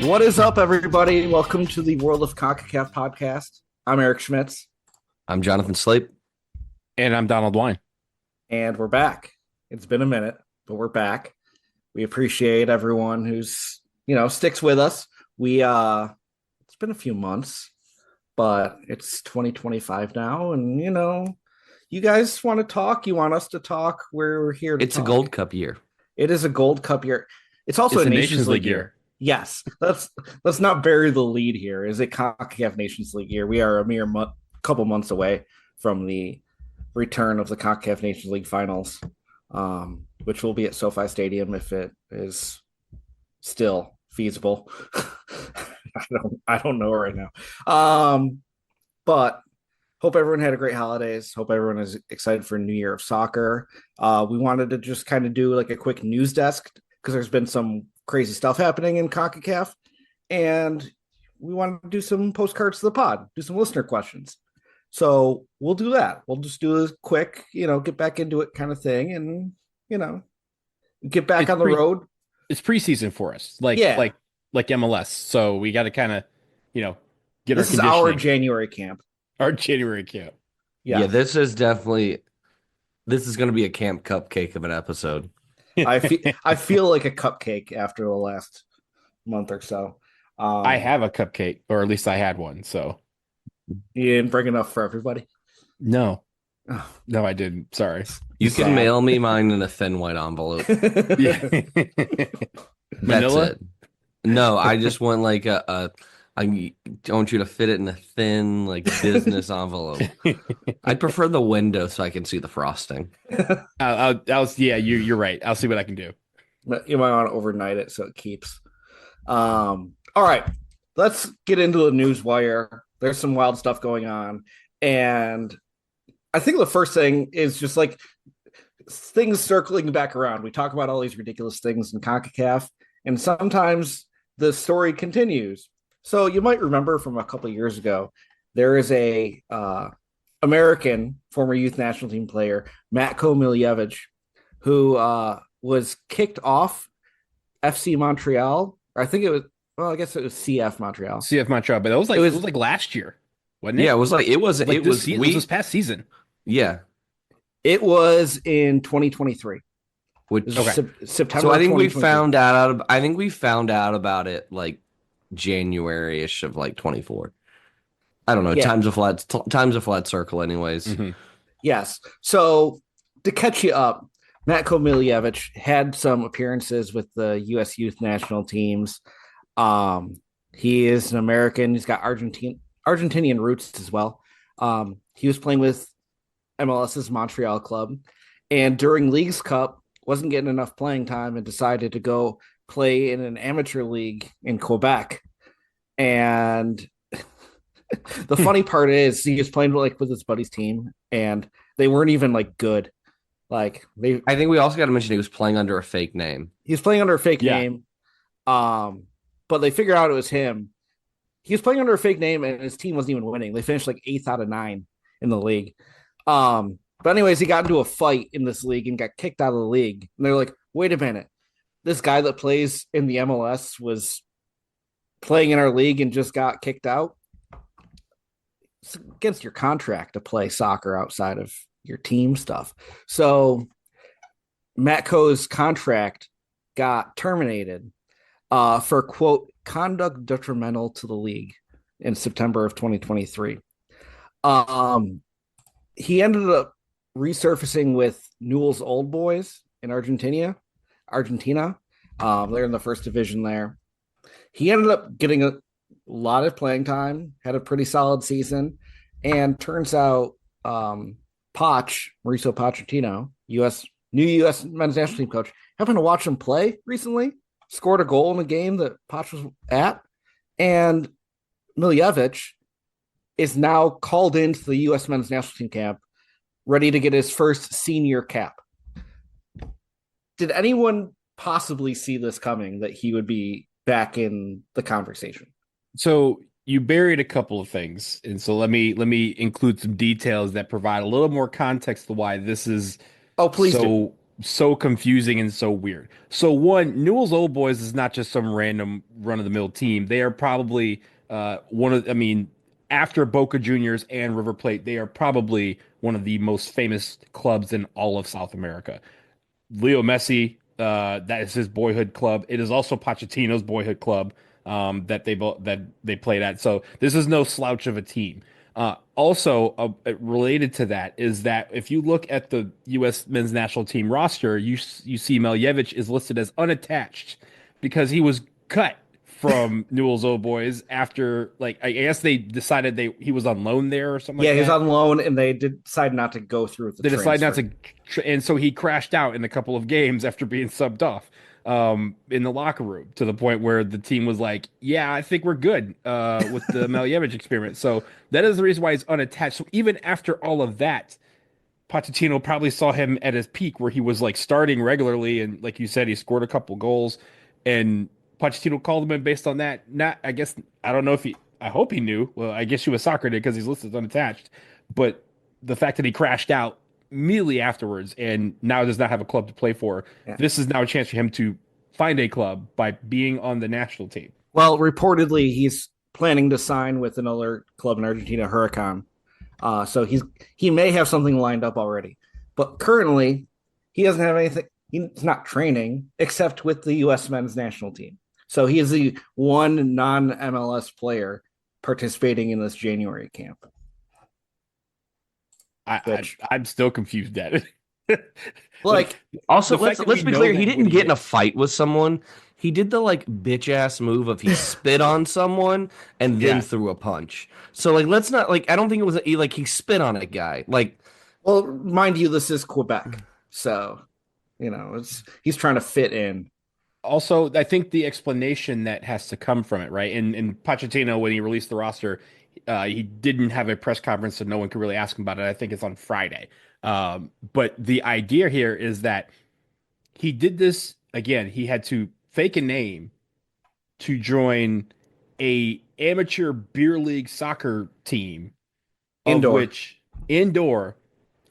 What is up, everybody? Welcome to the World of Concacaf podcast. I'm Eric Schmitz. I'm Jonathan Slape. And I'm Donald Wine. And we're back. It's been a minute, but we're back. We appreciate everyone who's, sticks with us. It's been a few months, but it's 2025 now. And, you guys want to talk? You want us to talk? We're here to It's talk. a Gold Cup year. It is a Gold Cup year. It's also a Nations League year. Yes, let's not bury the lead here. Is it CONCACAF Nations League year? We are a mere couple months away from the return of the CONCACAF Nations League finals, which will be at SoFi Stadium if it is still feasible. I don't know right now. But hope everyone had a great holidays. Hope everyone is excited for a new year of soccer. We wanted to just kind of do like a quick news desk because there's been some crazy stuff happening in CONCACAF, and we wanted to do some postcards to the pod, do some listener questions. So we'll do that. We'll just do a quick, get back into it kind of thing, and get back on the road. It's preseason for us, like MLS. So we got to kind of, get this is our January camp. Our January camp. Yeah, this is going to be a camp cupcake of an episode. I feel like a cupcake after the last month or so. I have a cupcake, or at least I had one. So you didn't bring enough for everybody? No, no, I didn't. Sorry. You can mail me mine in a thin white envelope. Manila? That's it. No, I just want like I want you to fit it in a thin, business envelope. I'd prefer the window so I can see the frosting. You're right. I'll see what I can do. You might want to overnight it so it keeps. All right, let's get into the news wire. There's some wild stuff going on, and I think the first thing is just like things circling back around. We talk about all these ridiculous things in CONCACAF, and sometimes the story continues. So you might remember from a couple of years ago, there is a American former youth national team player, Matko Miljevic, who was kicked off FC Montreal. I think it was, I guess it was CF Montreal. CF Montreal, but it was like last year, wasn't it? Yeah, it was this past season. Yeah, it was in 2023. Which September. So I think we found out about it like January-ish of 24. I don't know. Yeah. Time's a flat circle anyways. Mm-hmm. Yes. So to catch you up, Matko Miljevic had some appearances with the U.S. youth national teams. He is an American. He's got Argentinian roots as well. He was playing with MLS's Montreal club, and during Leagues Cup wasn't getting enough playing time and decided to go play in an amateur league in Quebec. And the funny part is he was playing with his buddy's team, and they weren't even good. I think we also got to mention he was playing under a fake name. He was playing under a fake name. But they figured out it was him. He was playing under a fake name, and his team wasn't even winning. They finished 8th out of 9 in the league. But anyways, he got into a fight in this league and got kicked out of the league. And they're like, wait a minute. This guy that plays in the MLS was playing in our league and just got kicked out. It's against your contract to play soccer outside of your team stuff. So Matko's contract got terminated for, quote, conduct detrimental to the league in September of 2023. He ended up resurfacing with Newell's Old Boys in Argentina. They're in the first division there. He ended up getting a lot of playing time, had a pretty solid season, and turns out Mauricio Pochettino, new U.S. men's national team coach, happened to watch him play recently, scored a goal in a game that Poch was at, and Miljevic is now called into the U.S. men's national team camp, ready to get his first senior cap. Did anyone possibly see this coming, that he would be back in the conversation? So you buried a couple of things, and so let me include some details that provide a little more context to why this is please so do. so confusing and so weird. So one, Newell's Old Boys is not just some random run-of-the-mill team. They are probably after Boca Juniors and River Plate, they are probably one of the most famous clubs in all of South America. Leo Messi, that is his boyhood club. It is also Pochettino's boyhood club that they played at. So this is no slouch of a team. Also, related to that is that if you look at the U.S. men's national team roster, you see Miljevic is listed as unattached because he was cut from Newell's Old Boys after, like, I guess they decided he was on loan there or something. Yeah, like that. He's on loan, and they decided not to go through with the transfer. They decided not to, and so he crashed out in a couple of games after being subbed off in the locker room to the point where the team was like, "Yeah, I think we're good with the Miljevic experiment." So that is the reason why he's unattached. So even after all of that, Pochettino probably saw him at his peak where he was like starting regularly, and like you said, he scored a couple goals, and Pochettino called him in based on that. I guess I don't know if I hope he knew. Well, I guess US Soccer did because he's listed as unattached, but the fact that he crashed out immediately afterwards and now does not have a club to play for, this is now a chance for him to find a club by being on the national team. Well, reportedly, he's planning to sign with another club in Argentina, Huracan. So he may have something lined up already, but currently he doesn't have anything. He's not training except with the U.S. men's national team. So he is the one non-MLS player participating in this January camp. I'm still confused at it. Like, also, let's be clear. He didn't get in a fight with someone. He did the like bitch ass move of he spit on someone and then threw a punch. So like, let's not like. I don't think it was like he spit on a guy. Like, well, mind you, this is Quebec, so he's trying to fit in. Also, I think the explanation that has to come from it, right? And Pochettino, when he released the roster, he didn't have a press conference, so no one could really ask him about it. I think it's on Friday. But the idea here is that he did this again. He had to fake a name to join a amateur beer league soccer team, indoor,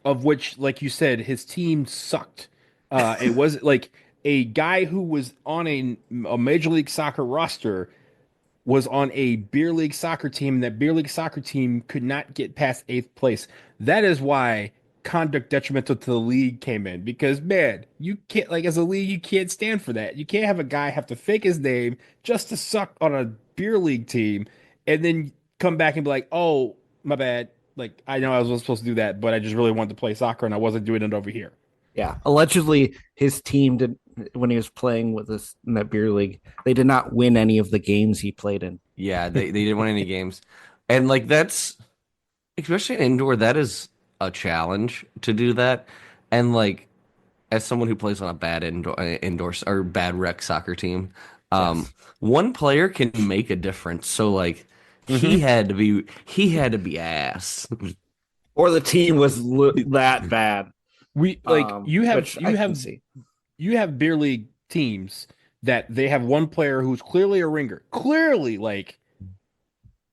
of which, like you said, his team sucked. It was like a guy who was on a major league soccer roster was on a beer league soccer team, and that beer league soccer team could not get past 8th place. That is why conduct detrimental to the league came in, because man, you can't, like, as a league, you can't stand for that. You can't have a guy have to fake his name just to suck on a beer league team and then come back and be like, oh, my bad. Like, I know I was supposed to do that, but I just really wanted to play soccer and I wasn't doing it over here. Yeah. Allegedly, his team did, when he was playing with us in that beer league, they did not win any of the games he played in. Yeah, they didn't win any games. And like, that's, especially indoor, that is a challenge to do that. And like, as someone who plays on a bad indoor or bad rec soccer team, one player can make a difference. So like, he had to be ass, or the team was that bad. You have beer league teams that they have one player who's clearly a ringer, clearly like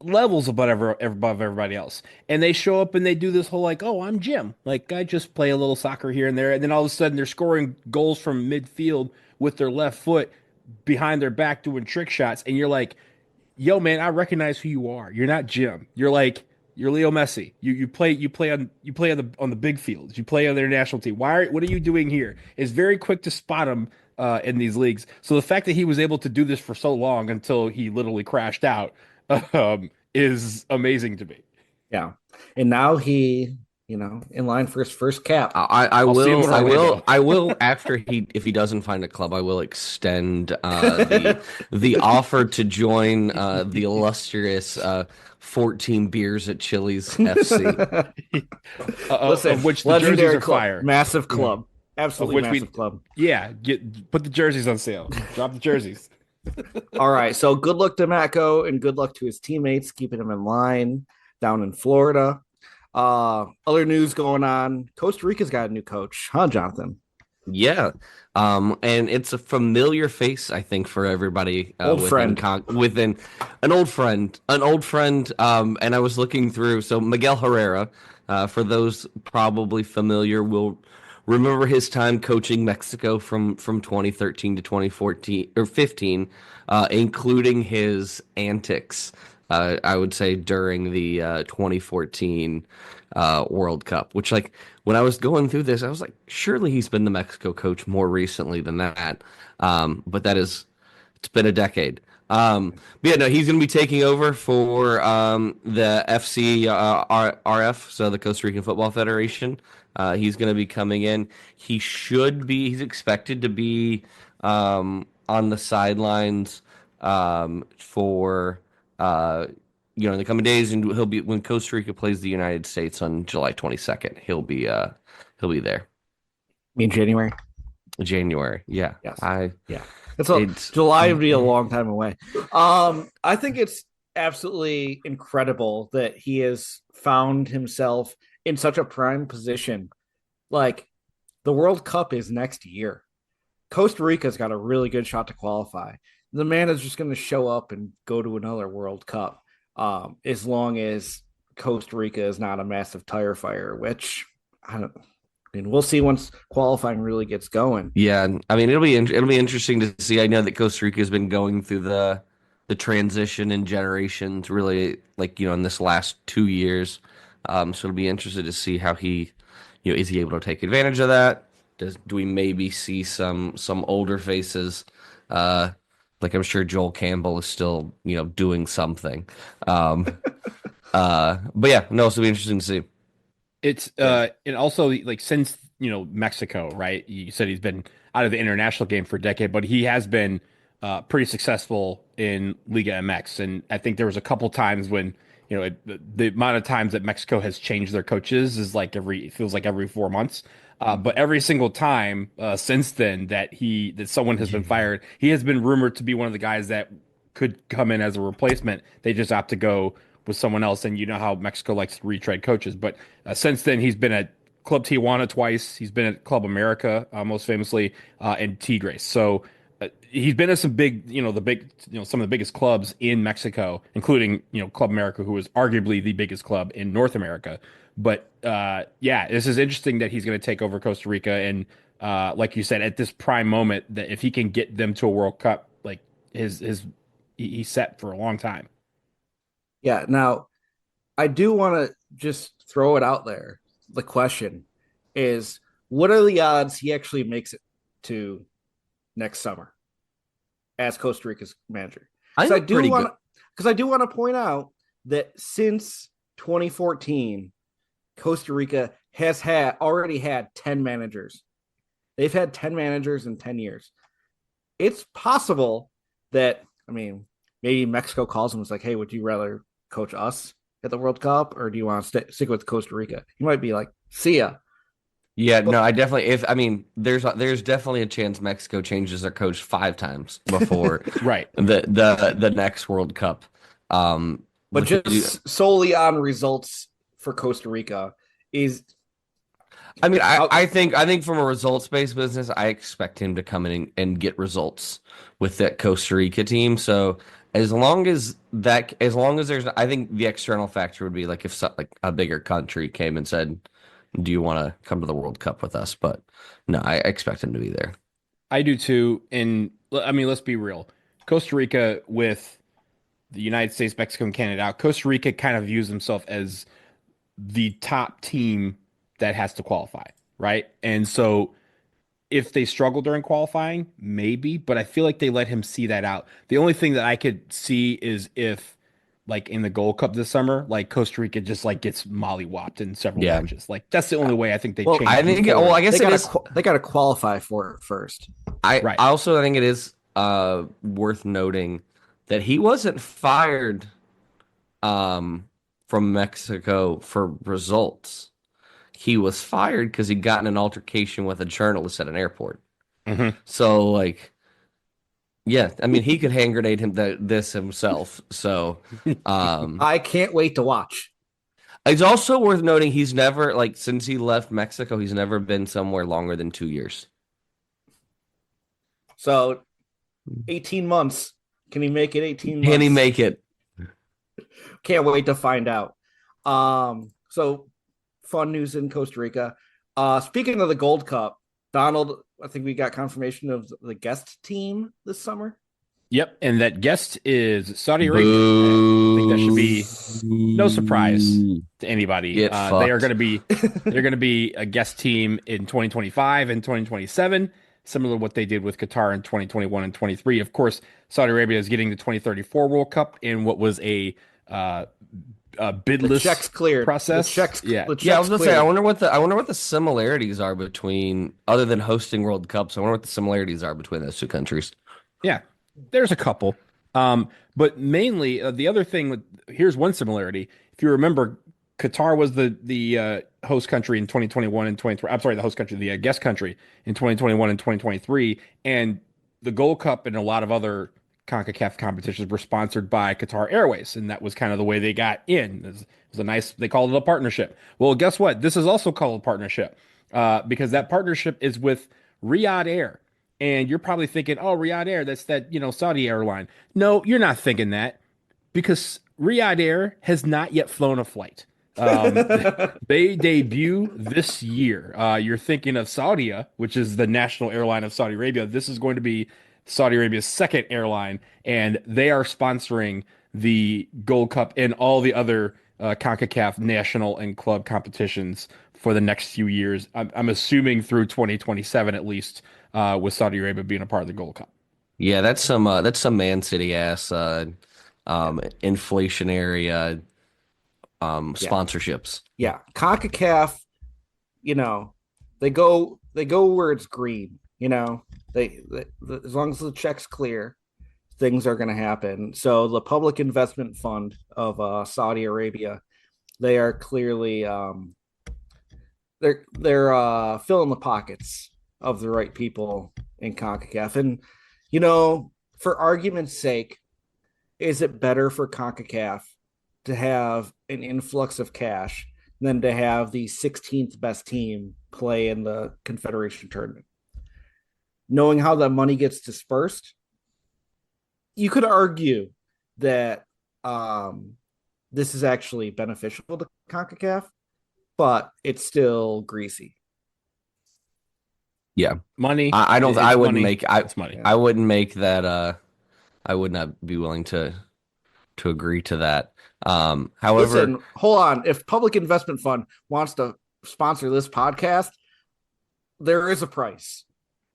levels above everybody else, and they show up and they do this whole like, oh, I'm Jim, like I just play a little soccer here and there, and then all of a sudden they're scoring goals from midfield with their left foot behind their back doing trick shots, and you're like, yo man, I recognize who you are. You're not Jim. You're Leo Messi. You play on the big fields. You play on the international team. What are you doing here? It's very quick to spot him in these leagues. So the fact that he was able to do this for so long until he literally crashed out is amazing to me. Yeah, and now he, in line for his first cap. I will after if he doesn't find a club, I will extend the offer to join the illustrious 14 beers at Chili's FC. Listen, of which the jerseys are club, fire. Massive club. Absolutely massive club. Yeah, put the jerseys on sale. Drop the jerseys. All right, so good luck to Matko and good luck to his teammates, keeping him in line down in Florida. Other news going on. Costa Rica's got a new coach, huh, Jonathan? Yeah. And it's a familiar face, I think, for everybody. Within an old friend. And I was looking through. So Miguel Herrera, for those probably familiar, will remember his time coaching Mexico from 2013 to 2014 or 15, including his antics. I would say during the 2014 World Cup, which like when I was going through this, I was like, surely he's been the Mexico coach more recently than that. But it's been a decade. But yeah, no, he's going to be taking over for the RF, so the Costa Rican Football Federation. He's going to be coming in. He's expected to be on the sidelines for in the coming days, and he'll be when Costa Rica plays the United States on July 22nd. He'll be there. In January. January, yeah. Yes. Yeah. July would be a long time away. I think it's absolutely incredible that he has found himself in such a prime position. Like, the World Cup is next year. Costa Rica's got a really good shot to qualify. The man is just going to show up and go to another World Cup, as long as Costa Rica is not a massive tire fire, which we'll see once qualifying really gets going. Yeah, I mean it'll be interesting to see. I know that Costa Rica has been going through the transition in generations, really, like in this last 2 years. So it'll be interesting to see how he, is he able to take advantage of that? Do we maybe see some older faces? Like I'm sure Joel Campbell is still doing something. But yeah, no, it'll be interesting to see. It's and also like since Mexico, right? You said he's been out of the international game for a decade, but he has been pretty successful in Liga MX, and I think there was a couple times when the amount of times that Mexico has changed their coaches is like it feels like every 4 months. But every single time since then that someone has been fired, he has been rumored to be one of the guys that could come in as a replacement. They just opt to go with someone else, and you know how Mexico likes to retread coaches. But since then, he's been at Club Tijuana twice. He's been at Club America, most famously, and Tigres. So he's been at some big, some of the biggest clubs in Mexico, including, Club America, who is arguably the biggest club in North America. But yeah, this is interesting that he's going to take over Costa Rica, and like you said, at this prime moment, that if he can get them to a World Cup, like he's set for a long time. Yeah. Now, I do want to just throw it out there. The question is, what are the odds he actually makes it to next summer as Costa Rica's manager? Because I do want to point out that since 2014, Costa Rica has already had 10 managers. They've had 10 managers in 10 years. It's possible that, maybe Mexico calls him and is like, hey, would you rather coach us at the World Cup, or do you want to stick with Costa Rica? You might be like, see ya. Yeah, no, I definitely. There's definitely a chance Mexico changes their coach 5 times before right the next World Cup. But just solely on results for Costa Rica is. I think from a results-based business, I expect him to come in and get results with that Costa Rica team. So as long as there's, I think the external factor would be like if a bigger country came and said, do you want to come to the World Cup with us? But no, I expect him to be there. I do too. And let's be real. Costa Rica, with the United States, Mexico, and Canada out, Costa Rica kind of views himself as the top team that has to qualify, right? And so if they struggle during qualifying, maybe, but I feel like they let him see that out. The only thing that I could see is if, like in the Gold Cup this summer, like Costa Rica just like gets mollywopped in several matches. Like that's the only way I think they change. I guess they got to qualify for it first. I also think it is worth noting that he wasn't fired from Mexico for results. He was fired because he got in an altercation with a journalist at an airport. Mm-hmm. So, like, yeah, he could hand grenade this himself. So, I can't wait to watch. It's also worth noting he's never, since he left Mexico, he's never been somewhere longer than 2 years. So, 18 months. Can he make it 18 months? Can he make it? Can't wait to find out. So, fun news in Costa Rica. Speaking of the Gold Cup, Donald, I think we got confirmation of the guest team this summer. Yep, and that guest is Saudi Arabia. Boo. I think that should be no surprise to anybody. Get They are fucked. going to be a guest team in 2025 and 2027, similar to what they did with Qatar in 2021 and 23. Of course, Saudi Arabia is getting the 2034 World Cup in what was uh, a bidless checks cleared. process. Yeah, I was gonna say, I wonder what the similarities are between, other than hosting World Cups. I wonder what the similarities are between those two countries. Yeah, there's a couple. But mainly the other thing here's one similarity. If you remember, Qatar was the host country in 2021 and 23. I'm sorry, the host country, the guest country in 2021 and 2023, and the Gold Cup and a lot of other CONCACAF competitions were sponsored by Qatar Airways, and that was kind of the way they got in. It was a nice. They called it a partnership. Well, guess what? This is also called a partnership because that partnership is with Riyadh Air. And you're probably thinking, oh, Riyadh Air, that's that, Saudi airline. No, you're not thinking that because Riyadh Air has not yet flown a flight. Um, they debut this year. You're thinking of Saudia, which is the national airline of Saudi Arabia. This is going to be Saudi Arabia's second airline, and they are sponsoring the Gold Cup and all the other CONCACAF national and club competitions for the next few years. I'm assuming through 2027 at least, with Saudi Arabia being a part of the Gold Cup. Yeah, that's some Man City ass inflationary sponsorships. Yeah, CONCACAF, they go where it's green. They as long as the check's clear, things are going to happen. So the Public Investment Fund of Saudi Arabia, they are clearly they're filling the pockets of the right people in CONCACAF. And for argument's sake, is it better for CONCACAF to have an influx of cash than to have the 16th best team play in the Confederation Tournament? Knowing how that money gets dispersed, you could argue that this is actually beneficial to CONCACAF, but it's still greasy. Yeah, money. I don't. I wouldn't money. make. It's money. I wouldn't make that. I would not be willing to agree to that. However, listen, hold on. If Public Investment Fund wants to sponsor this podcast, there is a price.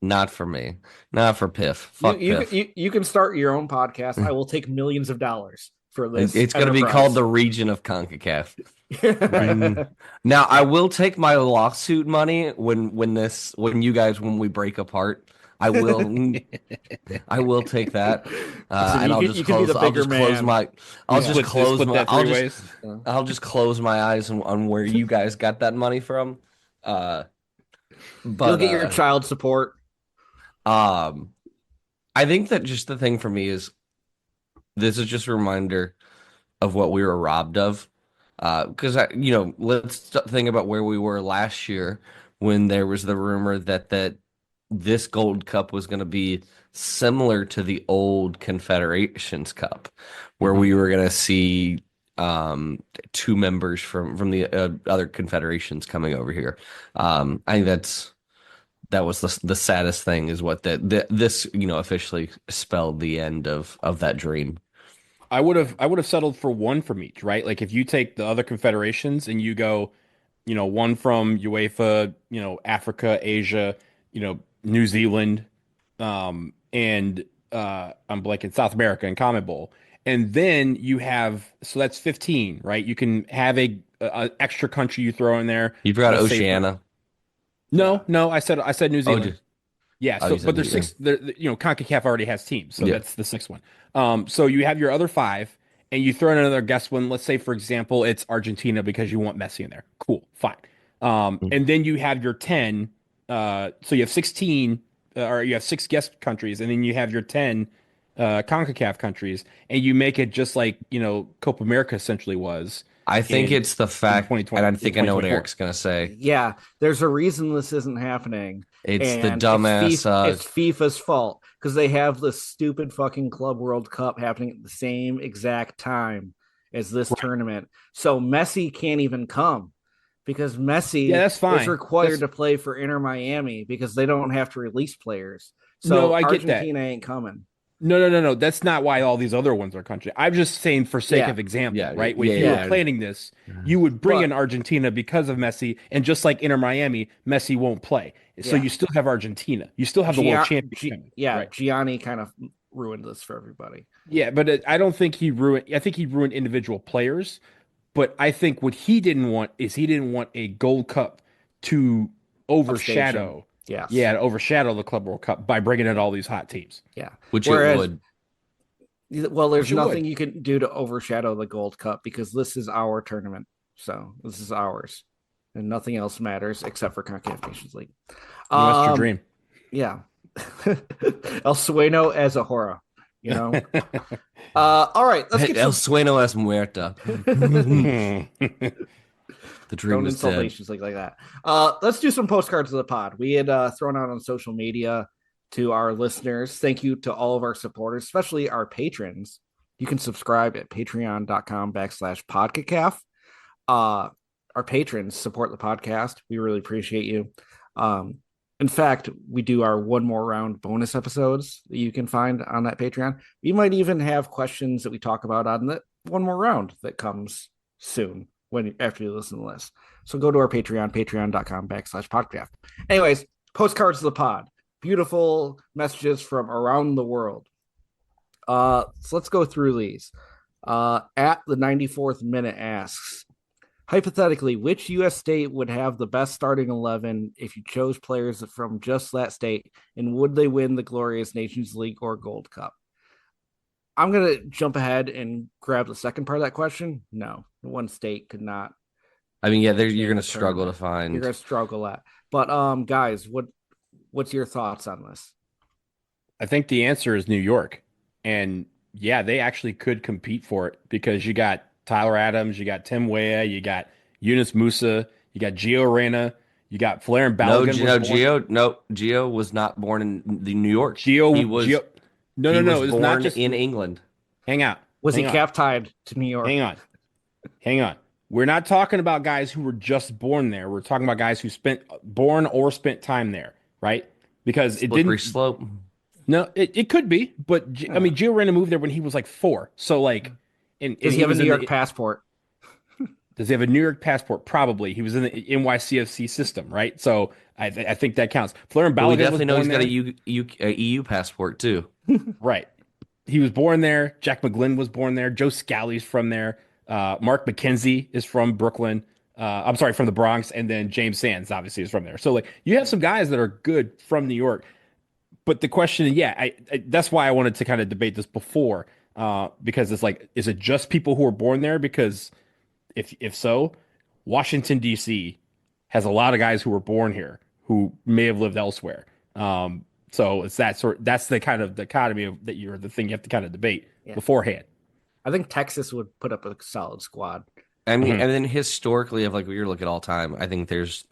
Not for me. Not for Piff. Fuck Piff. You can start your own podcast. I will take millions of dollars for this. It's going to be called the Region of CONCACAF. Right. Now, I will take my lawsuit money when we break apart. I will take that, and I'll just close my eyes on where you guys got that money from. But you'll get your child support. I think that just the thing for me is this is just a reminder of what we were robbed of. Because let's think about where we were last year when there was the rumor that this Gold Cup was going to be similar to the old Confederations Cup, where we were going to see two members from the other confederations coming over here. I think that was the saddest thing, is what this officially spelled the end of that dream. I would have settled for one from each, right? Like if you take the other confederations and you go, one from UEFA, Africa, Asia, New Zealand, and I'm blanking, South America and CONMEBOL. And then you have, so that's 15, right? You can have a extra country you throw in there. You forgot Oceania. No, I said New Zealand. Yeah, but there's six. CONCACAF already has teams, so that's the sixth one. So you have your other five, and you throw in another guest one. Let's say, for example, it's Argentina because you want Messi in there. Cool, fine. And then you have your 10. So you have 16, or you have 6 guest countries, and then you have your 10 CONCACAF countries, and you make it just like Copa America essentially was. I think it's the fact, and I think I know what Eric's going to say. Yeah, there's a reason this isn't happening. It's the dumbass. It's FIFA's fault because they have the stupid fucking Club World Cup happening at the same exact time as this tournament. So Messi can't even come because Messi that's fine. is required to play for Inter Miami because they don't have to release players. So no, I get Argentina that. ain't coming. No. That's not why all these other ones are country. I'm just saying for sake Yeah. of example, Yeah, right? yeah, If you yeah. were planning this, you would bring in Argentina because of Messi, and just like Inter Miami, Messi won't play. So you still have Argentina. You still have the world champion. Right? Gianni kind of ruined this for everybody. Yeah, but I don't think he ruined. I think he ruined individual players. But I think what he didn't want is he didn't want a Gold Cup to overshadow. Yes. Yeah, to overshadow the Club World Cup by bringing in all these hot teams. Yeah. Which it would. Well, there's nothing you can do to overshadow the Gold Cup because this is our tournament. So this is ours. And nothing else matters except for Concacaf Nations League. That's your dream. Yeah. El Sueño as a horror, you know? All right. Let's get El Sueño es muerta. The dream is dead. Nations League like that. Let's do some postcards of the pod. We had thrown out on social media to our listeners. Thank you to all of our supporters, especially our patrons. You can subscribe at patreon.com/podcacaf. Our patrons support the podcast. We really appreciate you. In fact, we do our one more round bonus episodes that you can find on that Patreon. We might even have questions that we talk about on that one more round that comes soon after you listen to this. So go to our Patreon, patreon.com/podcacaf. Anyways, postcards of the pod. Beautiful messages from around the world. So let's go through these. At the 94th minute asks, hypothetically, which U.S. state would have the best starting 11 if you chose players from just that state, and would they win the glorious Nations League or Gold Cup? I'm going to jump ahead and grab the second part of that question. No, one state could not. I mean, yeah, you're going to struggle to find. You're going to struggle at. But guys, what's your thoughts on this? I think the answer is New York. And yeah, they actually could compete for it because you got Tyler Adams, you got Tim Weah, you got Yunus Musa, you got Gio Reyna, you got Flair Balogun. Gio was not born in New York. Gio was born not just in England. Hang out. Was he cap tied to New York? Hang on. We're not talking about guys who were just born there. We're talking about guys who spent time there, right? Because Slippery slope. No, it could be, but I mean, Gio Reyna moved there when he was like 4. So like, does he have a New York passport? Does he have a New York passport? Probably. He was in the NYCFC system, right? So I think that counts. Flair Balogun, we definitely know he's got a EU passport too. Right. He was born there. Jack McGlynn was born there. Joe Scally's from there. Mark McKenzie is from Brooklyn. I'm sorry, from the Bronx, and then James Sands obviously is from there. So like, you have some guys that are good from New York. But the question, that's why I wanted to kind of debate this before, because it's like, is it just people who are born there? Because if so, Washington D.C. has a lot of guys who were born here who may have lived elsewhere. So it's that's the kind of dichotomy the thing you have to kind of debate beforehand. I think Texas would put up a solid squad. I mean, and then historically, if like we look at all time, I think there's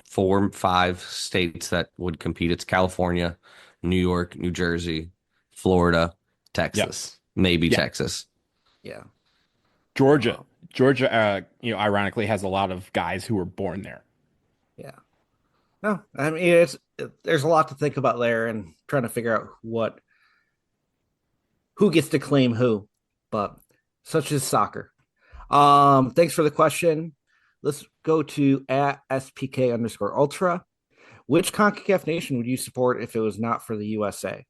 4 or 5 states that would compete. It's California, New York, New Jersey, Florida, Texas, maybe Texas. Yeah. Georgia, ironically has a lot of guys who were born there. Yeah. No, I mean, there's a lot to think about there and trying to figure out who gets to claim who, but such is soccer. Thanks for the question. Let's go to at SPK_Ultra. Which CONCACAF nation would you support if it was not for the USA?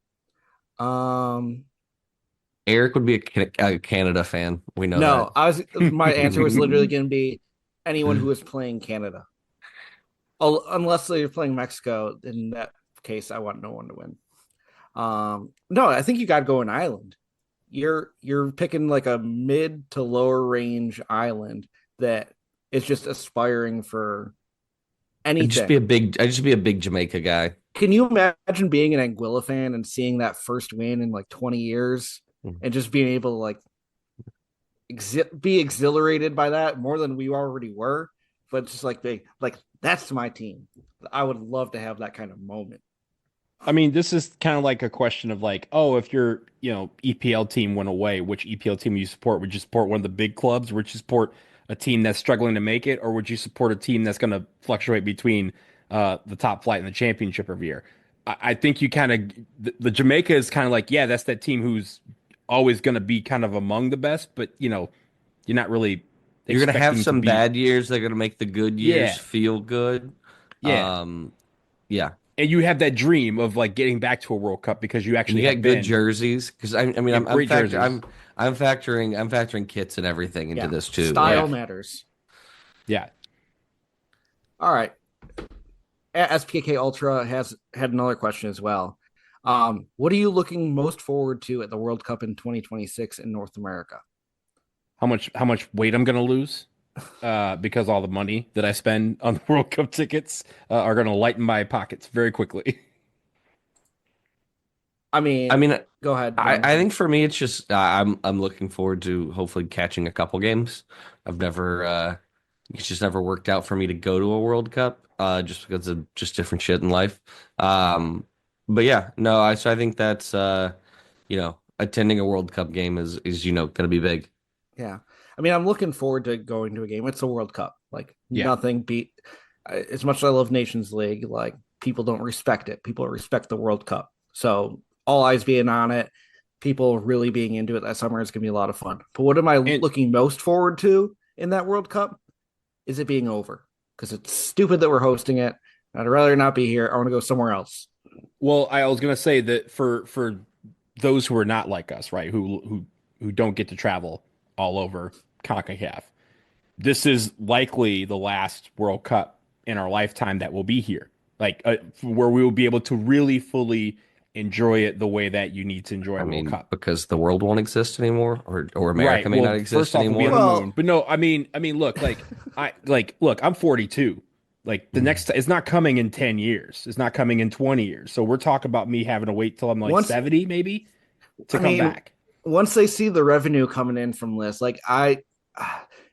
Eric would be a Canada fan. We know that. No, my answer was literally going to be anyone who is playing Canada. Unless they're playing Mexico, in that case, I want no one to win. No, I think you got to go an island. You're picking like a mid to lower range island that is just aspiring for anything. I'd just be a big Jamaica guy. Can you imagine being an Anguilla fan and seeing that first win in like 20 years and just being able to like be exhilarated by that more than we already were? But just like that's my team. I would love to have that kind of moment. I mean, this is kind of like a question of like, oh, if your EPL team went away, which EPL team you support? Would you support one of the big clubs? Would you support a team that's struggling to make it, or would you support a team that's going to fluctuate between the top flight and the championship every year? I think you kind of the Jamaica is kind of like, yeah, that's that team who's always going to be kind of among the best, but you're not really You're gonna have expecting to some be. bad years that are gonna make the good years Yeah, feel good. yeah. Yeah, And you have that dream of like getting back to a World Cup because you and actually you have get good been. jerseys because I mean You have great jerseys. I'm factoring kits and everything into Yeah. this too. Style Yeah, Like, matters. yeah. All right. SPK Ultra has had another question as well. What are you looking most forward to at the World Cup in 2026 in North America? How much weight I'm gonna lose? Because all the money that I spend on the World Cup tickets are gonna lighten my pockets very quickly. I I mean, mean, go ahead, I Don. think for me it's just I'm looking forward to hopefully catching a couple games. I've never it's just never worked out for me to go to a World Cup just because of just different shit in life. But yeah, no, I think that's attending a World Cup game is going to be big. Yeah. I mean, I'm looking forward to going to a game. It's a World Cup. Like Yeah. nothing beat as much as I love Nations League, like people don't respect it. People respect the World Cup. So all eyes being on it, people really being into it that summer is gonna be a lot of fun. But what am I And looking most forward to in that World Cup? Is it being over? Because it's stupid that we're hosting it. I'd rather not be here. I want to go somewhere else. well, I was gonna say that for those who are not like us, right? Who don't get to travel all over Concacaf. This is likely the last World Cup in our lifetime that will be here, like where we will be able to really fully enjoy it the way that you need to enjoy I a World mean, Cup. because the world won't exist anymore, or America Right. may not Well, exist first off, we'll be on anymore. the Well, moon, but no, I mean, look, look, I'm 42. Like the next, it's not coming in 10 years. It's not coming in 20 years. So we're talking about me having to wait till I'm like once 70, maybe, to I come mean, back. once they see the revenue coming in from this, like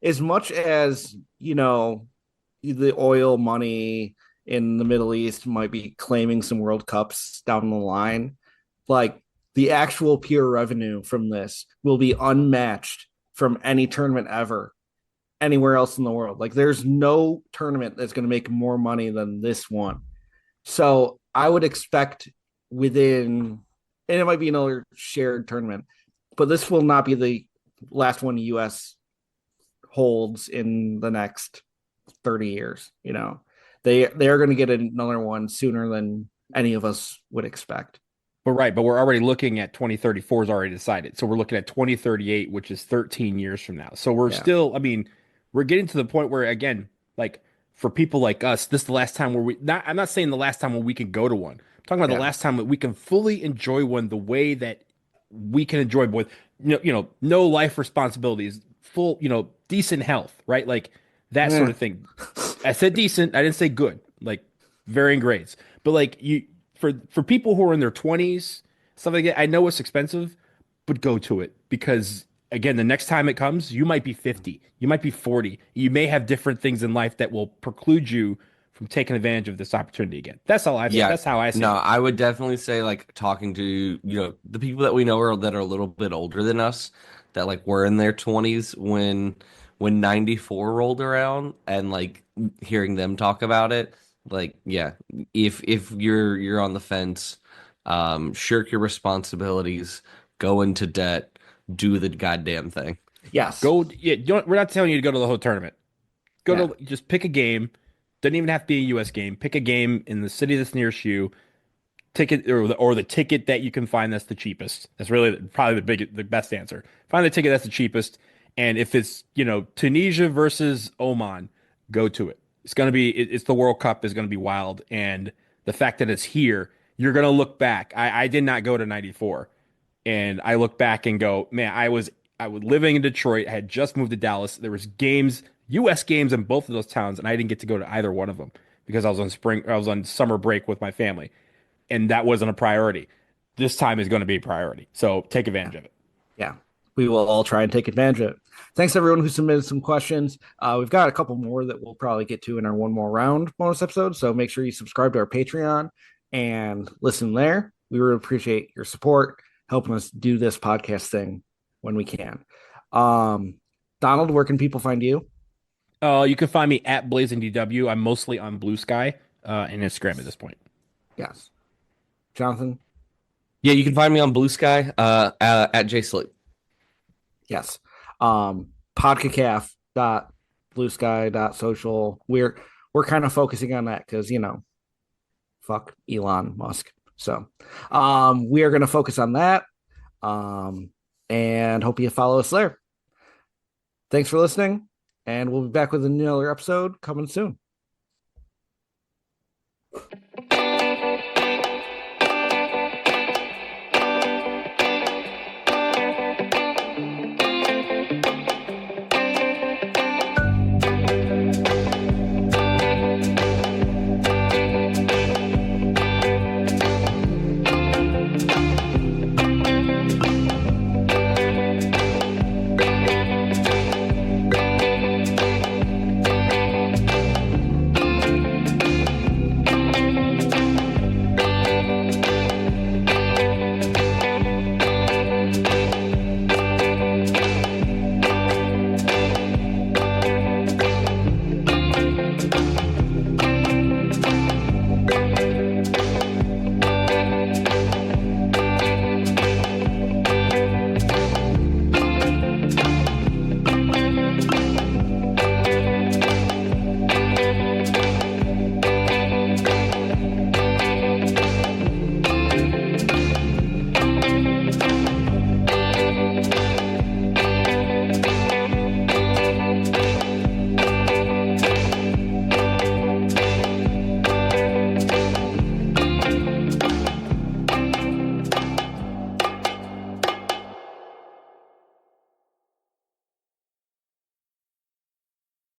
as much as the oil money in the Middle East might be claiming some World Cups down the line, like the actual pure revenue from this will be unmatched from any tournament ever anywhere else in the world. Like there's no tournament that's going to make more money than this one. So I would expect within, and it might be another shared tournament, but this will not be the last one US holds in the next 30 years. They are going to get another one sooner than any of us would expect. But we're already looking at 2034 is already decided. So we're looking at 2038, which is 13 years from now. So we're Yeah. still, I mean, we're getting to the point where, again, like for people like us, this is the last time where I'm not saying the last time when we can go to one. I'm talking about the Yeah. last time that we can fully enjoy one the way that we can enjoy with, no life responsibilities, full, decent health, right? Like that sort Eh. of thing. I said decent. I didn't say good, like varying grades. But like for people who are in their 20s, stuff like that, I know it's expensive, but go to it because again, the next time it comes, you might be 50, you might be 40. You may have different things in life that will preclude you from taking advantage of this opportunity again. Yeah, That's how I see no, it. I would definitely say like talking to the people that we know that are a little bit older than us, that like were in their 20s when 94 rolled around, and like hearing them talk about it, like yeah, if you're on the fence, shirk your responsibilities, go into debt, do the goddamn thing. Yes. Go, yeah, we're not telling you to go to the whole tournament. Go Yeah. to just pick a game. Doesn't even have to be a US game. Pick a game in the city that's nearest you. Ticket or the ticket that you can find that's the cheapest. That's really probably the best answer. Find the ticket that's the cheapest, and if it's Tunisia versus Oman, go to it. It's the World Cup is gonna be wild, and the fact that it's here, you're gonna look back. I did not go to '94, and I look back and go, man, I was living in Detroit. I had just moved to Dallas. There was games, U.S. games in both of those towns, and I didn't get to go to either one of them because I was on summer break with my family and that wasn't a priority. This time is going to be a priority. So take advantage of it. Yeah. We will all try and take advantage of it. Thanks everyone who submitted some questions. We've got a couple more that we'll probably get to in our one more round bonus episode. So make sure you subscribe to our Patreon and listen there. We really appreciate your support, helping us do this podcast thing when we can. Donald, where can people find you? You can find me at BlazingDW. I'm mostly on Blue Sky and Instagram at this point. Yes. Jonathan? Yeah, you can find me on Blue Sky at JSleep. Yes. Podcacaf.bluesky.social. We're kind of focusing on that because, fuck Elon Musk. So we are going to focus on that. And hope you follow us there. Thanks for listening, and we'll be back with another episode coming soon.